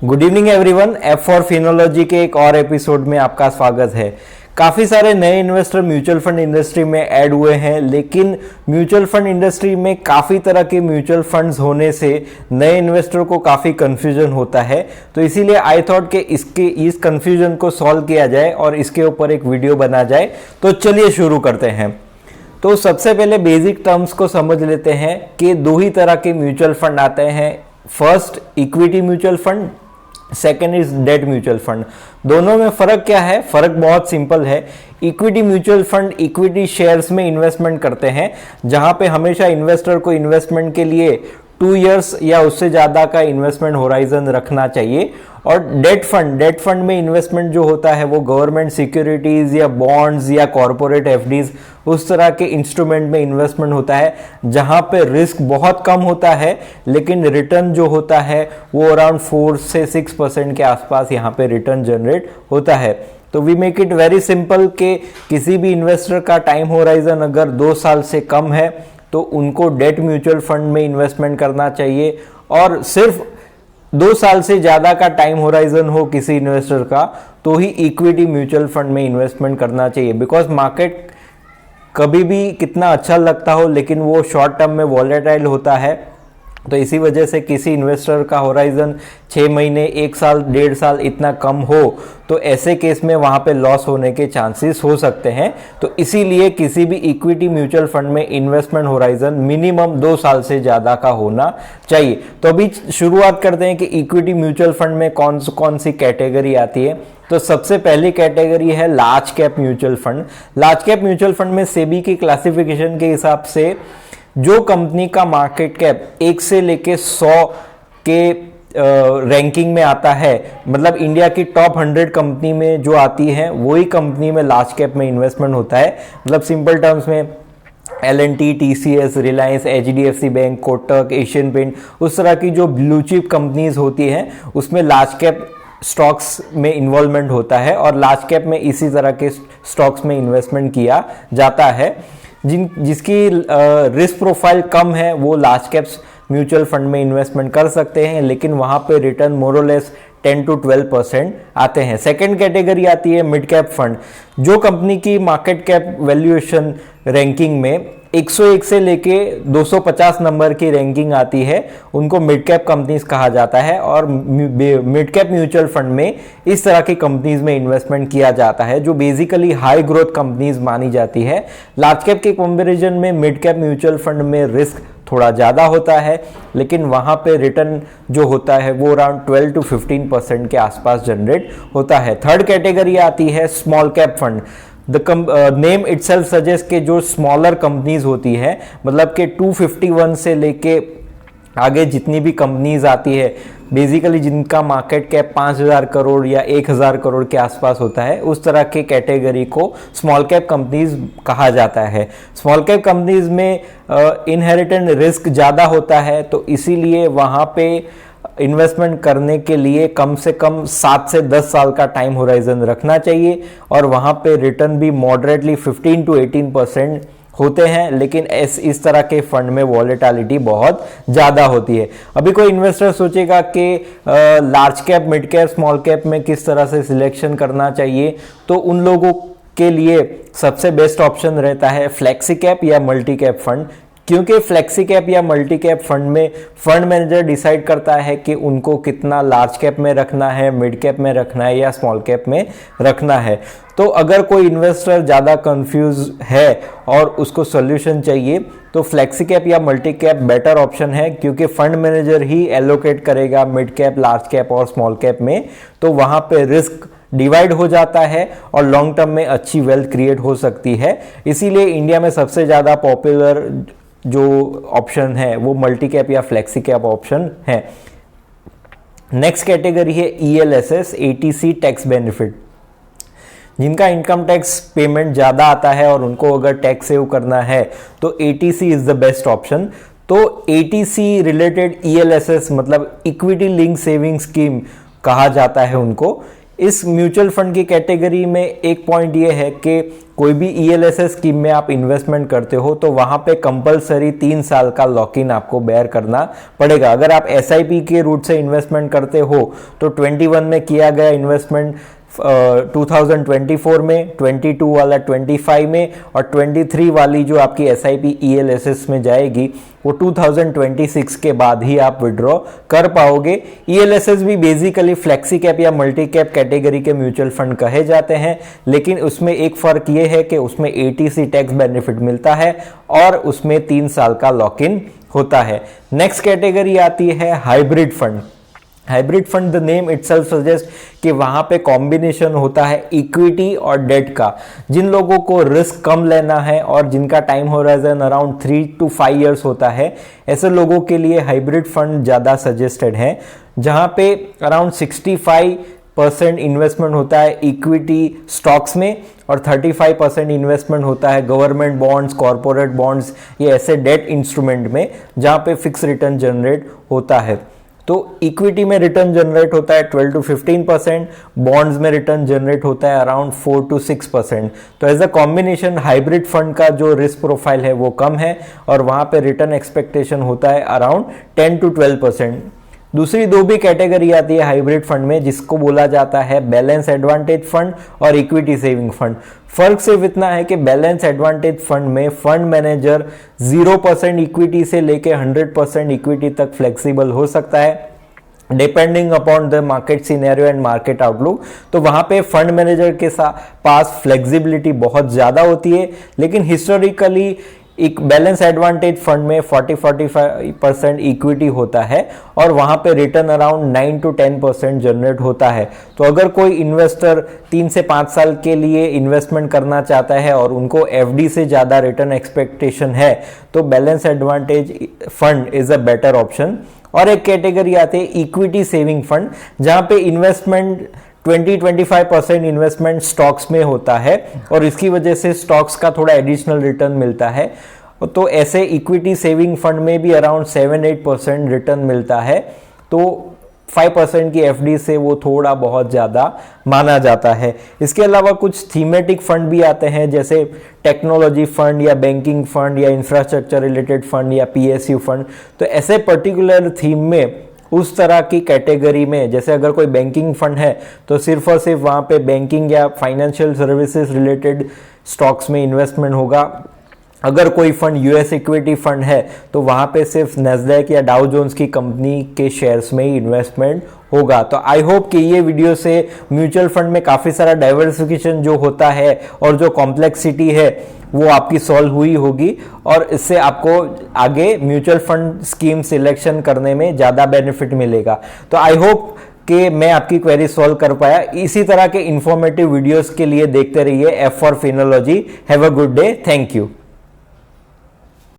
Good evening everyone. F for Finology के एक और एपिसोड में आपका स्वागत है। काफ़ी सारे नए इन्वेस्टर म्यूचुअल फंड इंडस्ट्री में ऐड हुए हैं, लेकिन म्यूचुअल फंड इंडस्ट्री में काफ़ी तरह के म्यूचुअल फंड्स होने से नए इन्वेस्टर को काफ़ी कन्फ्यूजन होता है। तो इसीलिए आई थॉट कि इस कन्फ्यूजन को सॉल्व किया जाए और इसके ऊपर एक वीडियो बना जाए। तो चलिए शुरू करते हैं। तो सबसे पहले बेसिक टर्म्स को समझ लेते हैं कि दो ही तरह के म्यूचुअल फंड आते हैं। First equity mutual fund, second is debt mutual fund. दोनों में फर्क क्या है? फर्क बहुत सिंपल है। Equity mutual fund equity shares में इन्वेस्टमेंट करते हैं, जहां पे हमेशा इन्वेस्टर को इन्वेस्टमेंट के लिए 2 इयर्स या उससे ज़्यादा का इन्वेस्टमेंट होराइजन रखना चाहिए। और डेट फंड में इन्वेस्टमेंट जो होता है वो गवर्नमेंट सिक्योरिटीज़ या बॉन्ड्स या कॉरपोरेट एफडीज उस तरह के इंस्ट्रूमेंट में इन्वेस्टमेंट होता है, जहां पे रिस्क बहुत कम होता है, लेकिन रिटर्न जो होता है वो अराउंड 4 से 6% के आसपास यहाँ पे रिटर्न जनरेट होता है। तो we make it very simple कि किसी भी इन्वेस्टर का टाइम होराइजन अगर 2 साल से कम है तो उनको डेट म्यूचुअल फंड में इन्वेस्टमेंट करना चाहिए, और सिर्फ 2 साल से ज़्यादा का टाइम होराइजन हो किसी इन्वेस्टर का तो ही इक्विटी म्यूचुअल फंड में इन्वेस्टमेंट करना चाहिए। बिकॉज मार्केट कभी भी कितना अच्छा लगता हो, लेकिन वो शॉर्ट टर्म में वॉलेटाइल होता है। तो इसी वजह से किसी इन्वेस्टर का होराइजन 6 महीने, 1 साल, 1.5 साल इतना कम हो तो ऐसे केस में वहाँ पे लॉस होने के चांसेस हो सकते हैं। तो इसीलिए किसी भी इक्विटी म्यूचुअल फंड में इन्वेस्टमेंट होराइजन मिनिमम 2 साल से ज़्यादा का होना चाहिए। तो अभी शुरुआत करते हैं कि इक्विटी म्यूचुअल फंड में कौन सी कैटेगरी आती है। तो सबसे पहली कैटेगरी है large cap mutual fund. Large cap mutual fund में सेबी की क्लासिफिकेशन के हिसाब से जो कंपनी का मार्केट कैप 1 से लेके 100 के रैंकिंग में आता है, मतलब इंडिया की टॉप 100 कंपनी में जो आती है वही कंपनी में लार्ज कैप में इन्वेस्टमेंट होता है। मतलब सिंपल टर्म्स में L&T, TCS, Reliance, HDFC bank, Kotak, Asian Paint, उस तरह की जो ब्लू चिप कंपनीज होती हैं उसमें लार्ज कैप स्टॉक्स में इन्वॉल्वमेंट होता है, और लार्ज कैप में इसी तरह के स्टॉक्स में इन्वेस्टमेंट किया जाता है। जिसकी रिस्क प्रोफाइल कम है वो लार्ज कैप्स म्यूचुअल फंड में इन्वेस्टमेंट कर सकते हैं, लेकिन वहां पे रिटर्न मोरलेस 10 to 12% आते हैं। सेकेंड कैटेगरी आती है मिड कैप फंड। जो कंपनी की मार्केट कैप वैल्यूएशन रैंकिंग में 101 से लेके 250 नंबर की रैंकिंग आती है उनको मिड कैप कंपनीज कहा जाता है, और मिड कैप म्यूचुअल फंड में इस तरह की कंपनीज में इन्वेस्टमेंट किया जाता है जो बेसिकली हाई ग्रोथ कंपनीज मानी जाती है। लार्ज कैप के कंपैरिजन में मिड कैप म्यूचुअल फंड में रिस्क थोड़ा ज़्यादा होता है, लेकिन वहाँ पे रिटर्न जो होता है वो अराउंड 12 to 15% के आसपास जनरेट होता है। थर्ड कैटेगरी आती है small cap fund. The name itself suggest के जो स्मॉलर कंपनीज होती है, मतलब कि 251 से लेके आगे जितनी भी कंपनीज आती है, बेसिकली जिनका मार्केट कैप 5,000 करोड़ या 1,000 करोड़ के आसपास होता है, उस तरह के कैटेगरी को स्मॉल कैप कंपनीज कहा जाता है। स्मॉल कैप कंपनीज में इनहेरिटेंट रिस्क ज़्यादा होता है, तो इसीलिए वहाँ पे इन्वेस्टमेंट करने के लिए कम से कम 7 से 10 साल का टाइम होराइजन रखना चाहिए, और वहाँ पे रिटर्न भी मॉडरेटली 15 to 18% होते हैं। लेकिन इस तरह के फंड में वॉलेटिलिटी बहुत ज़्यादा होती है। अभी कोई इन्वेस्टर सोचेगा कि large cap, mid cap, small cap में किस तरह से सिलेक्शन करना चाहिए, तो उन लोगों के लिए सबसे बेस्ट ऑप्शन रहता है फ्लेक्सी कैप या मल्टी कैप फंड। क्योंकि फ्लेक्सी कैप या मल्टी कैप फंड में फंड मैनेजर डिसाइड करता है कि उनको कितना लार्ज कैप में रखना है, मिड कैप में रखना है या स्मॉल कैप में रखना है। तो अगर कोई इन्वेस्टर ज़्यादा कंफ्यूज है और उसको सोल्यूशन चाहिए तो फ्लेक्सी कैप या मल्टी कैप बेटर ऑप्शन है, क्योंकि फंड मैनेजर ही एलोकेट करेगा मिड कैप, लार्ज कैप और स्मॉल कैप में। तो वहाँ पे रिस्क डिवाइड हो जाता है और लॉन्ग टर्म में अच्छी वेल्थ क्रिएट हो सकती है। इसीलिए इंडिया में सबसे ज़्यादा पॉपुलर जो ऑप्शन है वो मल्टी कैप या फ्लेक्सी कैप ऑप्शन है। नेक्स्ट कैटेगरी है ELSS, ATC टैक्स बेनिफिट। जिनका इनकम टैक्स पेमेंट ज़्यादा आता है और उनको अगर टैक्स सेव करना है तो ATC is the best option. तो ATC रिलेटेड ELSS मतलब इक्विटी लिंक सेविंग स्कीम कहा जाता है उनको। इस म्यूचुअल फंड की कैटेगरी में एक पॉइंट ये है कि कोई भी ईएलएसएस स्कीम में आप इन्वेस्टमेंट करते हो तो वहां पे कंपलसरी 3 साल का लॉक इन आपको बेयर करना पड़ेगा। अगर आप एसआईपी के रूट से इन्वेस्टमेंट करते हो तो 21 में किया गया इन्वेस्टमेंट 2024 में, 22 वाला 25 में और 23 वाली जो आपकी एसआईपी ईएलएसएस में जाएगी वो 2026 के बाद ही आप विड्रॉ कर पाओगे। ईएलएसएस भी बेसिकली फ्लेक्सी कैप या मल्टी कैप कैटेगरी के म्यूचुअल फंड कहे जाते हैं, लेकिन उसमें एक फर्क ये है कि उसमें एटीसी टैक्स बेनिफिट मिलता है और उसमें 3 साल का लॉक इन होता है। नेक्स्ट कैटेगरी आती है hybrid fund. Hybrid fund, the name itself suggest कि वहां पे कॉम्बिनेशन होता है इक्विटी और डेट का। जिन लोगों को रिस्क कम लेना है और जिनका time horizon around 3 to 5 years होता है, ऐसे लोगों के लिए हाइब्रिड फंड ज़्यादा सजेस्टेड है, जहां पे अराउंड 65% इन्वेस्टमेंट होता है इक्विटी स्टॉक्स में और 35% इन्वेस्टमेंट होता है गवर्नमेंट बॉन्ड्स, कॉरपोरेट बॉन्ड्स, ये ऐसे डेट इंस्ट्रूमेंट में जहां पे फिक्स रिटर्न जनरेट होता है। तो इक्विटी में रिटर्न जनरेट होता है 12 to 15%, बॉन्ड्स में रिटर्न जनरेट होता है अराउंड 4 to 6%। तो as a combination hybrid fund का जो रिस्क प्रोफाइल है वो कम है और वहां पे रिटर्न एक्सपेक्टेशन होता है अराउंड 10 to 12%। दूसरी दो भी कैटेगरी आती है हाइब्रिड फंड में, जिसको बोला जाता है बैलेंस एडवांटेज फंड और इक्विटी सेविंग फंड। फर्क सिर्फ इतना है कि बैलेंस एडवांटेज फंड में फंड मैनेजर 0% इक्विटी से लेके 100% इक्विटी तक फ्लेक्सिबल हो सकता है depending upon the market scenario and market outlook. तो वहां पे फंड मैनेजर के पास फ्लेक्सिबिलिटी बहुत ज्यादा होती है, लेकिन हिस्टोरिकली एक बैलेंस एडवांटेज फंड में 40-45% इक्विटी होता है और वहां पे रिटर्न अराउंड 9 to 10% जनरेट होता है। तो अगर कोई इन्वेस्टर 3 से 5 साल के लिए इन्वेस्टमेंट करना चाहता है और उनको एफडी से ज्यादा रिटर्न एक्सपेक्टेशन है तो balance advantage fund is a better option. और एक कैटेगरी आती है इक्विटी सेविंग फंड, जहां पे इन्वेस्टमेंट 20-25% इन्वेस्टमेंट स्टॉक्स में होता है और इसकी वजह से स्टॉक्स का थोड़ा एडिशनल रिटर्न मिलता है। तो ऐसे इक्विटी सेविंग फंड में भी अराउंड 7-8% रिटर्न मिलता है। तो 5% की एफडी से वो थोड़ा बहुत ज़्यादा माना जाता है। इसके अलावा कुछ थीमेटिक फंड भी आते हैं, जैसे टेक्नोलॉजी फंड या बैंकिंग फंड या इंफ्रास्ट्रक्चर रिलेटेड फंड या पीएसयू फंड। तो ऐसे पर्टिकुलर थीम में उस तरह की कैटेगरी में, जैसे अगर कोई बैंकिंग फंड है तो सिर्फ और सिर्फ वहाँ पे बैंकिंग या फाइनेंशियल सर्विसेज रिलेटेड स्टॉक्स में इन्वेस्टमेंट होगा। अगर कोई फंड यूएस इक्विटी फंड है तो वहां पे सिर्फ नैस्डैक या डाउ जोन्स की कंपनी के शेयर्स में ही इन्वेस्टमेंट होगा। तो आई होप कि ये वीडियो से म्यूचुअल फंड में काफी सारा डाइवर्सिफिकेशन जो होता है और जो कॉम्प्लेक्सिटी है वो आपकी सॉल्व हुई होगी और इससे आपको आगे म्यूचुअल फंड स्कीम सिलेक्शन करने में ज्यादा बेनिफिट मिलेगा। तो आई होप कि मैं आपकी क्वेरी सॉल्व कर पाया। इसी तरह के इंफॉर्मेटिव वीडियोस के लिए देखते रहिए F for Finology। Have a good day. Thank you.